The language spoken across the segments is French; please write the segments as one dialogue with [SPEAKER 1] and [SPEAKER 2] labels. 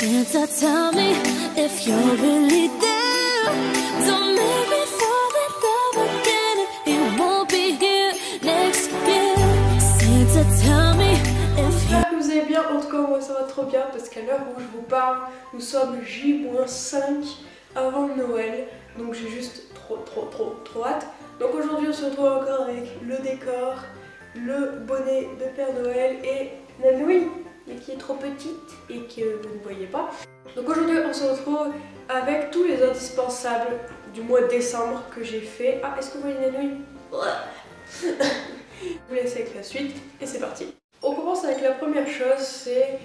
[SPEAKER 1] Santa, tell me if you're really there. Don't make me fall in love again. It won't be here next year. Santa, tell me if
[SPEAKER 2] J'espère que vous allez bien. En tout cas, moi ça va trop bien parce qu'à l'heure où je vous parle, nous sommes J-5 avant Noël. Donc j'ai juste trop hâte. Donc aujourd'hui, on se retrouve encore avec le décor, le bonnet de Père Noël et Nanouille, qui est trop petite et que vous ne voyez pas. Donc aujourd'hui, on se retrouve avec tous les indispensables du mois de décembre que j'ai fait. Ah, est-ce que vous voyez Nanouille? Je vous laisse avec la suite et c'est parti. On commence avec la première chose, c'est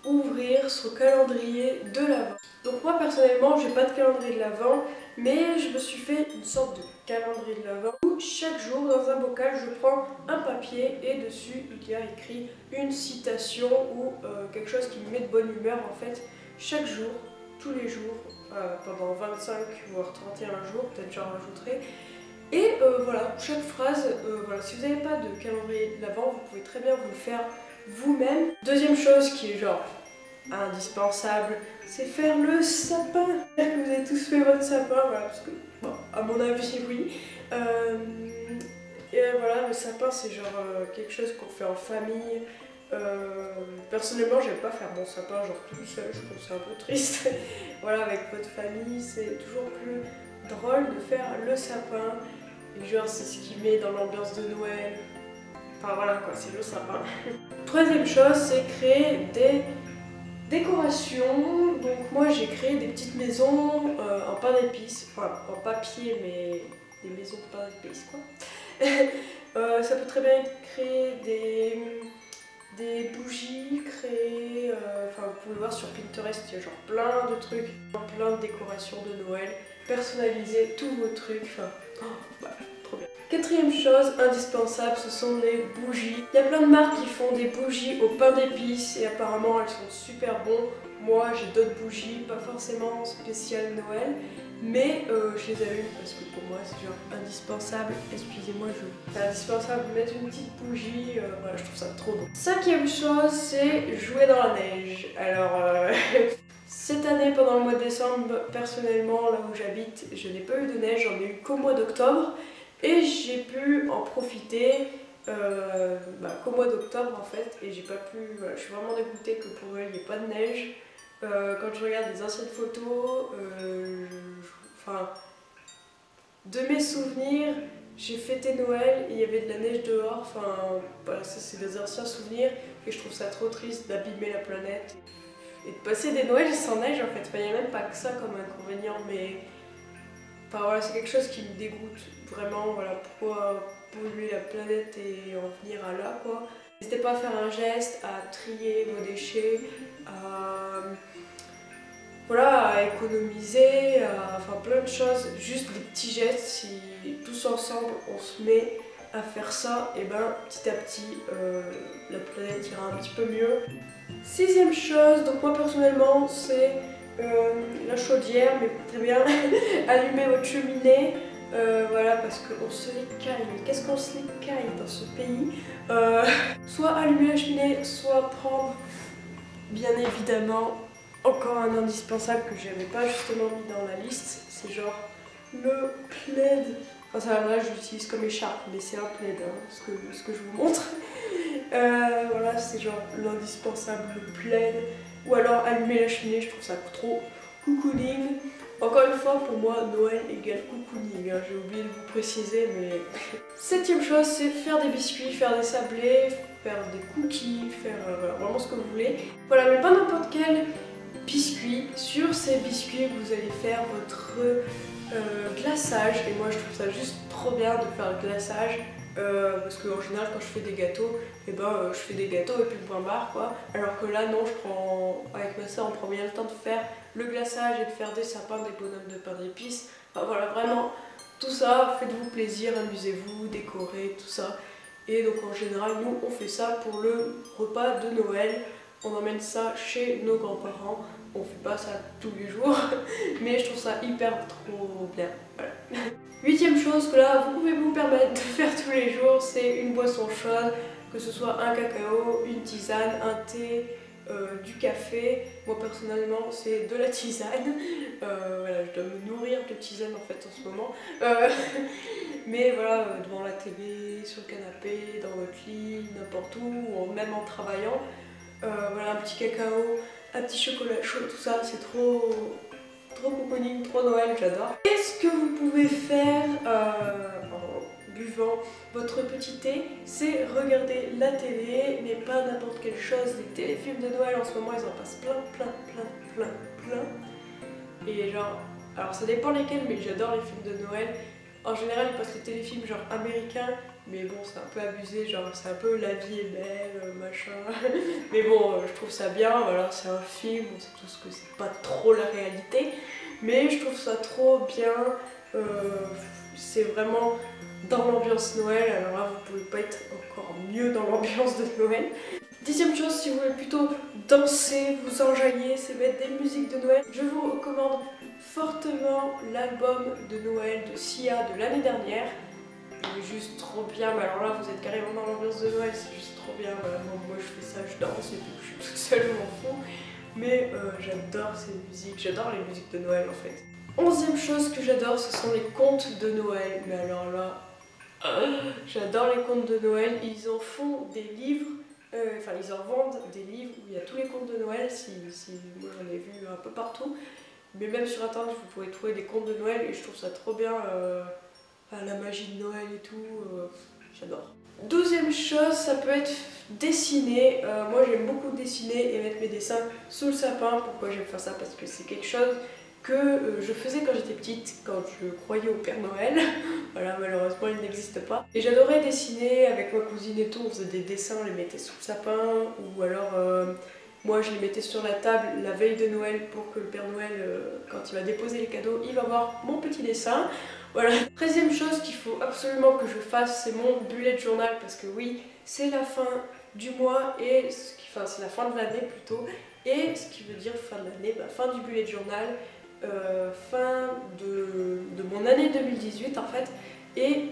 [SPEAKER 2] ouvrir son calendrier de l'Avent. Donc moi personnellement, j'ai pas de calendrier de l'Avent, mais je me suis fait une sorte de calendrier de l'Avent où chaque jour dans un bocal, je prends un papier et dessus il y a écrit une citation ou quelque chose qui me met de bonne humeur en fait. Chaque jour, tous les jours, pendant 25 voire 31 jours, peut-être j'en rajouterai. Et voilà, chaque phrase, voilà, si vous n'avez pas de calendrier de l'Avent, vous pouvez très bien vous le faire vous-même. Deuxième chose qui est genre indispensable, c'est faire le sapin. J'espère que vous avez tous fait votre sapin, voilà, parce que, bon, à mon avis, oui. Et voilà, le sapin, c'est genre quelque chose qu'on fait en famille. Personnellement, j'aime pas faire mon sapin genre tout seul, je trouve ça un peu triste. Voilà, avec votre famille, c'est toujours plus drôle de faire le sapin. Et genre, c'est ce qui met dans l'ambiance de Noël. Enfin voilà quoi, c'est le sapin. Troisième chose, c'est créer des décorations. Donc moi j'ai créé des petites maisons en pain d'épices, enfin en papier mais des maisons de pain d'épices quoi. Ça peut très bien être créer des bougies, créer, enfin vous pouvez voir sur Pinterest, il y a genre plein de trucs, plein de décorations de Noël, personnaliser tous vos trucs, enfin voilà, trop bien. Quatrième chose indispensable, ce sont les bougies. Il y a plein de marques qui font des bougies au pain d'épices et apparemment elles sont super bonnes. Moi j'ai d'autres bougies, pas forcément spéciales Noël, mais je les allume parce que pour moi c'est genre indispensable. Excusez-moi, c'est indispensable de mettre une petite bougie, voilà, je trouve ça trop beau. Cinquième chose, c'est jouer dans la neige. Alors cette année pendant le mois de décembre, personnellement là où j'habite, je n'ai pas eu de neige, j'en ai eu qu'au mois d'octobre. Et j'ai pu en profiter qu'au mois d'octobre en fait, et j'ai pas pu, voilà, je suis vraiment dégoûtée que pour elle il n'y ait pas de neige. Quand je regarde les anciennes photos, enfin, de mes souvenirs, j'ai fêté Noël et il y avait de la neige dehors, enfin voilà, ça c'est des anciens souvenirs et je trouve ça trop triste d'abîmer la planète et de passer des Noëls sans neige en fait. Enfin, il n'y a même pas que ça comme inconvénient, mais enfin voilà, c'est quelque chose qui me dégoûte vraiment. Voilà, pourquoi polluer la planète et en venir à là quoi. N'hésitez pas à faire un geste, à trier vos déchets, voilà, à économiser, enfin plein de choses, juste des petits gestes. Si tous ensemble on se met à faire ça, et ben petit à petit la planète ira un petit peu mieux. Sixième chose, donc moi personnellement c'est la chaudière, mais très bien, allumer votre cheminée, voilà, parce qu'on se les caille. Qu'est-ce qu'on se les caille dans ce pays? Soit allumer la cheminée, soit prendre, bien évidemment, encore un indispensable que j'avais pas justement mis dans la liste, c'est genre le plaid. Enfin ça là je l'utilise comme écharpe, mais c'est un plaid, hein, ce que je vous montre. Voilà, c'est genre l'indispensable, le plaid. Ou alors allumer la cheminée, je trouve ça trop cocooning. Encore une fois, pour moi, Noël égale cocooning, hein, j'ai oublié de vous préciser, mais... Septième chose, c'est faire des biscuits, faire des sablés, faire des cookies, faire voilà, vraiment ce que vous voulez. Voilà, mais pas n'importe quel biscuit. Sur ces biscuits, vous allez faire votre glaçage. Et moi, je trouve ça juste trop bien de faire le glaçage. Parce qu'en général quand je fais des gâteaux, et je fais des gâteaux et puis point barre quoi. Alors que là non, avec ma soeur on prend bien le temps de faire le glaçage et de faire des sapins, des bonhommes de pain d'épices. Enfin voilà, vraiment tout ça, faites-vous plaisir, amusez-vous, décorez, tout ça. Et donc en général nous on fait ça pour le repas de Noël. On emmène ça chez nos grands-parents. On fait pas ça tous les jours, mais je trouve ça hyper trop bien. Voilà. Huitième chose que là vous pouvez vous permettre de faire tous les jours, c'est une boisson chaude, que ce soit un cacao, une tisane, un thé, du café. Moi personnellement c'est de la tisane. Voilà, je dois me nourrir de tisane en fait en ce moment. Mais voilà, devant la télé, sur le canapé, dans votre lit, n'importe où, ou même en travaillant. Voilà, un petit cacao, un petit chocolat chaud, tout ça, c'est trop cocooning, trop Noël, j'adore. Qu'est-ce que vous pouvez faire en buvant votre petit thé? C'est regarder la télé, mais pas n'importe quelle chose. Les téléfilms de Noël en ce moment, ils en passent plein. Et genre, alors ça dépend lesquels, mais j'adore les films de Noël. En général, ils passent les téléfilms genre américains, mais bon, c'est un peu abusé, genre c'est un peu La vie est belle, machin. Mais bon, je trouve ça bien, voilà, c'est un film, on sait tous que c'est pas trop la réalité, mais je trouve ça trop bien. C'est vraiment dans l'ambiance Noël, alors là, vous pouvez pas être encore mieux dans l'ambiance de Noël. Dixième chose, si vous voulez plutôt danser, vous enjailler, c'est mettre des musiques de Noël. Je vous recommande fortement l'album de Noël de Sia de l'année dernière. Il est juste trop bien, mais alors là vous êtes carrément dans l'ambiance de Noël, c'est juste trop bien. Voilà, moi je fais ça, je danse et puis je suis toute seule, je m'en fous. Mais j'adore ces musiques, j'adore les musiques de Noël en fait. Onzième chose que j'adore, ce sont les contes de Noël. Mais alors là, j'adore les contes de Noël. Ils en font des livres. Enfin, ils en vendent des livres où il y a tous les contes de Noël, moi j'en ai vu un peu partout, mais même sur internet vous pouvez trouver des contes de Noël et je trouve ça trop bien, la magie de Noël et tout, j'adore. Douzième chose, ça peut être dessiner. Moi j'aime beaucoup dessiner et mettre mes dessins sous le sapin. Pourquoi j'aime faire ça? Parce que c'est quelque chose que je faisais quand j'étais petite, quand je croyais au Père Noël. Voilà, malheureusement il n'existe pas. Et j'adorais dessiner avec ma cousine et tout, on faisait des dessins, on les mettait sous le sapin, ou alors moi je les mettais sur la table la veille de Noël pour que le Père Noël, quand il va déposer les cadeaux, il va voir mon petit dessin. Voilà. 13e chose qu'il faut absolument que je fasse, c'est mon bullet journal, parce que oui, c'est la fin du mois, et enfin c'est la fin de l'année plutôt, et ce qui veut dire fin de l'année, fin du bullet journal. Fin de mon année 2018 en fait, et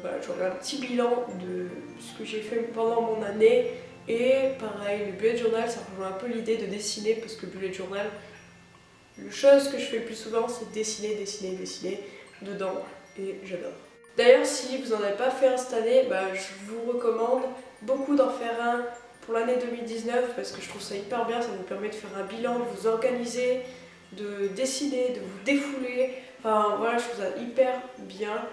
[SPEAKER 2] voilà, j'aurai un petit bilan de ce que j'ai fait pendant mon année. Et pareil, le bullet journal ça rejoint un peu l'idée de dessiner, parce que bullet journal, la chose que je fais le plus souvent c'est dessiner dedans, et j'adore. D'ailleurs, si vous n'en avez pas fait un cette année, je vous recommande beaucoup d'en faire un pour l'année 2019, parce que je trouve ça hyper bien, ça vous permet de faire un bilan, de vous organiser, de dessiner, de vous défouler. Enfin voilà, je trouve ça hyper bien.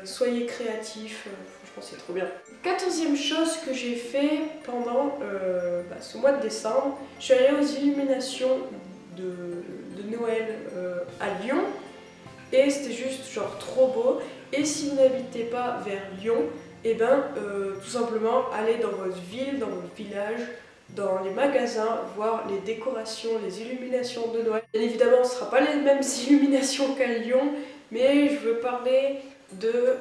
[SPEAKER 2] Soyez créatifs, franchement c'est trop bien. 14e chose que j'ai fait pendant ce mois de décembre, je suis allée aux illuminations de Noël à Lyon, et c'était juste genre trop beau. Et si vous n'habitez pas vers Lyon, et tout simplement allez dans votre ville, dans votre village, dans les magasins, voir les décorations, les illuminations de Noël. Bien évidemment, ce ne sera pas les mêmes illuminations qu'à Lyon, mais je veux parler de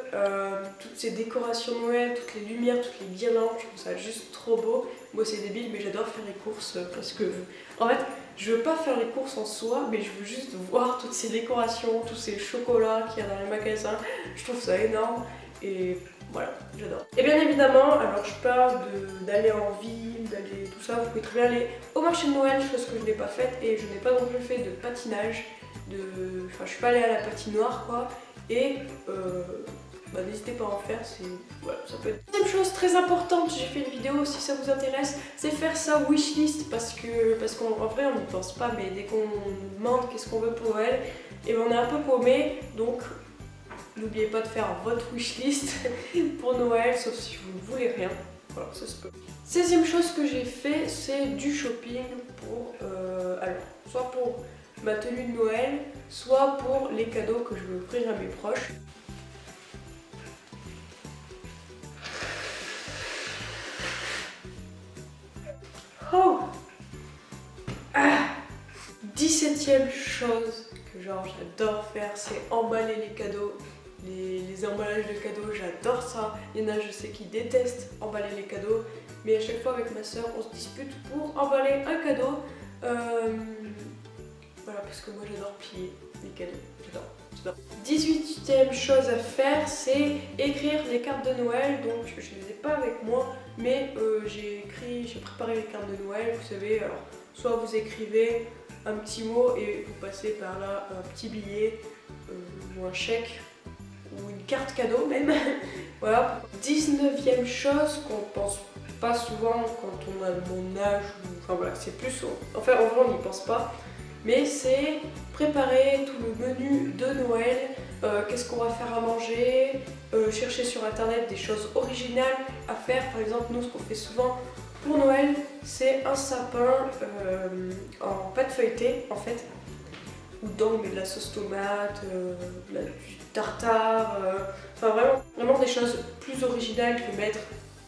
[SPEAKER 2] toutes ces décorations de Noël, toutes les lumières, toutes les guirlandes, je trouve ça juste trop beau. Moi c'est débile, mais j'adore faire les courses parce que, en fait, je veux pas faire les courses en soi, mais je veux juste voir toutes ces décorations, tous ces chocolats qu'il y a dans les magasins. Je trouve ça énorme et voilà, j'adore. Et bien évidemment, alors je parle d'aller en ville, d'aller tout ça, vous pouvez très bien aller au marché de Noël, chose que je n'ai pas faite, et je n'ai pas non plus fait de patinage, enfin je suis pas allée à la patinoire quoi, et n'hésitez pas à en faire, voilà, ça peut être. Deuxième chose très importante, j'ai fait une vidéo si ça vous intéresse, c'est faire sa wishlist, parce qu'en vrai on n'y pense pas, mais dès qu'on nous demande qu'est-ce qu'on veut pour Noël, et on est un peu paumé, donc n'oubliez pas de faire votre wishlist pour Noël, sauf si vous ne voulez rien. Voilà, ça se peut. 16e chose que j'ai fait, c'est du shopping pour, soit pour ma tenue de Noël, soit pour les cadeaux que je veux offrir à mes proches. Oh 17e chose que genre j'adore faire, c'est emballer les cadeaux. Les emballages de cadeaux, j'adore ça. Il y en a, je sais, qui détestent emballer les cadeaux, mais à chaque fois avec ma soeur, on se dispute pour emballer un cadeau. Voilà, parce que moi j'adore plier les cadeaux, j'adore. ça. 18e chose à faire, c'est écrire les cartes de Noël. Donc je ne les ai pas avec moi, mais j'ai préparé les cartes de Noël. Vous savez, alors soit vous écrivez un petit mot et vous passez par là un petit billet ou un chèque ou une carte cadeau même. Voilà. 19e chose qu'on pense pas souvent quand on a mon âge, enfin voilà, c'est plus, enfin en vrai on n'y pense pas, mais c'est préparer tout le menu de Noël, qu'est-ce qu'on va faire à manger, chercher sur internet des choses originales à faire. Par exemple, nous ce qu'on fait souvent pour Noël, c'est un sapin en pâte feuilletée en fait, où dedans on met de la sauce tomate, du tartare, enfin vraiment des choses plus originales que mettre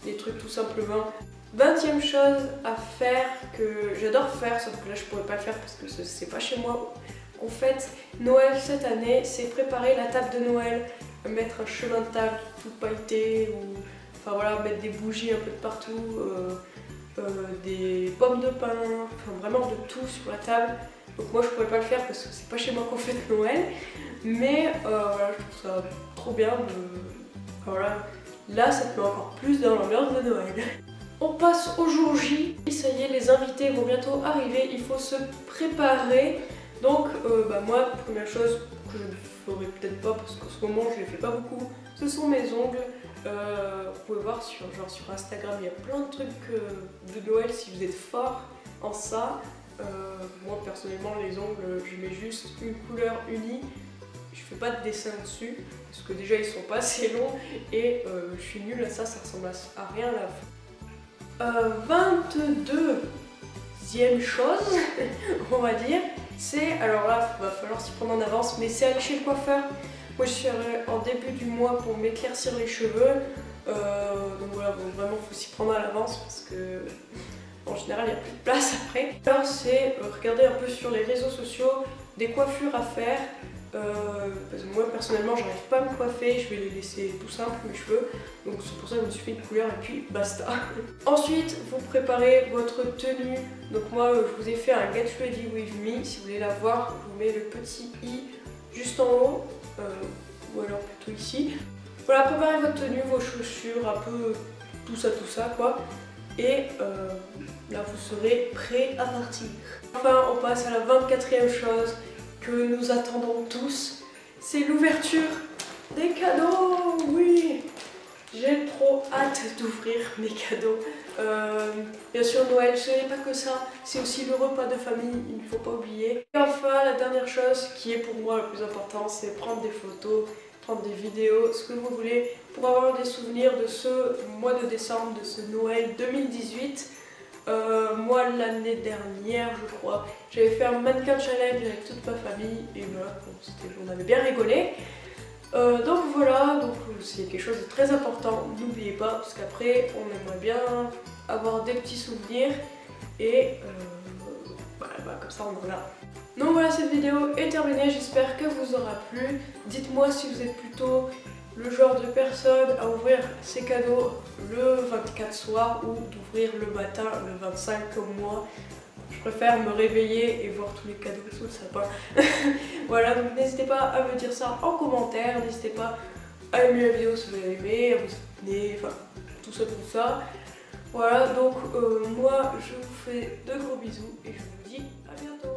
[SPEAKER 2] des trucs tout simplement. 20e chose à faire que j'adore faire, sauf que là je pourrais pas le faire parce que c'est pas chez moi. En fait, Noël cette année, c'est préparer la table de Noël, mettre un chemin de table tout pailleté, ou enfin voilà, mettre des bougies un peu de partout, des pommes de pin, enfin vraiment de tout sur la table. Donc moi je pourrais pas le faire parce que c'est pas chez moi qu'on fait de Noël, mais voilà, je trouve ça trop bien enfin, voilà, là ça te met encore plus dans l'ambiance de Noël. On passe au jour J, ça y est, les invités vont bientôt arriver, il faut se préparer. Donc moi, première chose que je ne ferai peut-être pas parce qu'en ce moment je les fais pas beaucoup, ce sont mes ongles. Vous pouvez voir sur Instagram, il y a plein de trucs de Noël si vous êtes fort en ça. Moi personnellement les ongles, je mets juste une couleur unie, je fais pas de dessin dessus parce que déjà ils sont pas assez longs et je suis nulle à ça, ça ressemble à rien là. 22e chose, on va dire, c'est, alors là il va falloir s'y prendre en avance, mais c'est aller chez le coiffeur. Moi je suis en début du mois pour m'éclaircir les cheveux, donc voilà, bon, vraiment il faut s'y prendre à l'avance parce que en général, il n'y a plus de place après. Alors, c'est regarder un peu sur les réseaux sociaux des coiffures à faire. Parce que moi, personnellement, j'arrive pas à me coiffer. Je vais les laisser tout simple, mes cheveux. Donc, c'est pour ça que je me suis fait une couleur et puis basta. Ensuite, vous préparez votre tenue. Donc, moi, je vous ai fait un Get Ready With Me. Si vous voulez la voir, je vous mets le petit i juste en haut. Ou alors plutôt ici. Voilà, préparez votre tenue, vos chaussures, un peu tout ça quoi. Et là vous serez prêt à partir. Enfin on passe à la 24e chose que nous attendons tous, c'est l'ouverture des cadeaux. Oui, j'ai trop hâte d'ouvrir mes cadeaux. Bien sûr Noël ce n'est pas que ça, c'est aussi le repas de famille, il ne faut pas oublier. Et enfin la dernière chose qui est pour moi le plus important, c'est prendre des photos, prendre des vidéos, ce que vous voulez, pour avoir des souvenirs de ce mois de décembre, de ce Noël 2018. Moi l'année dernière je crois, j'avais fait un mannequin challenge avec toute ma famille et voilà, on avait bien rigolé. Donc voilà, donc c'est quelque chose de très important, n'oubliez pas, parce qu'après on aimerait bien avoir des petits souvenirs et voilà, comme ça on en a. Donc voilà, cette vidéo est terminée, j'espère que vous aura plu. Dites-moi si vous êtes plutôt le genre de personne à ouvrir ses cadeaux le 24 soir ou d'ouvrir le matin, le 25 comme moi. Je préfère me réveiller et voir tous les cadeaux sous le sapin. Voilà, donc n'hésitez pas à me dire ça en commentaire, n'hésitez pas à aimer la vidéo si vous avez aimé, à vous abonner, enfin tout ça. Voilà, donc moi je vous fais de gros bisous et je vous dis à bientôt.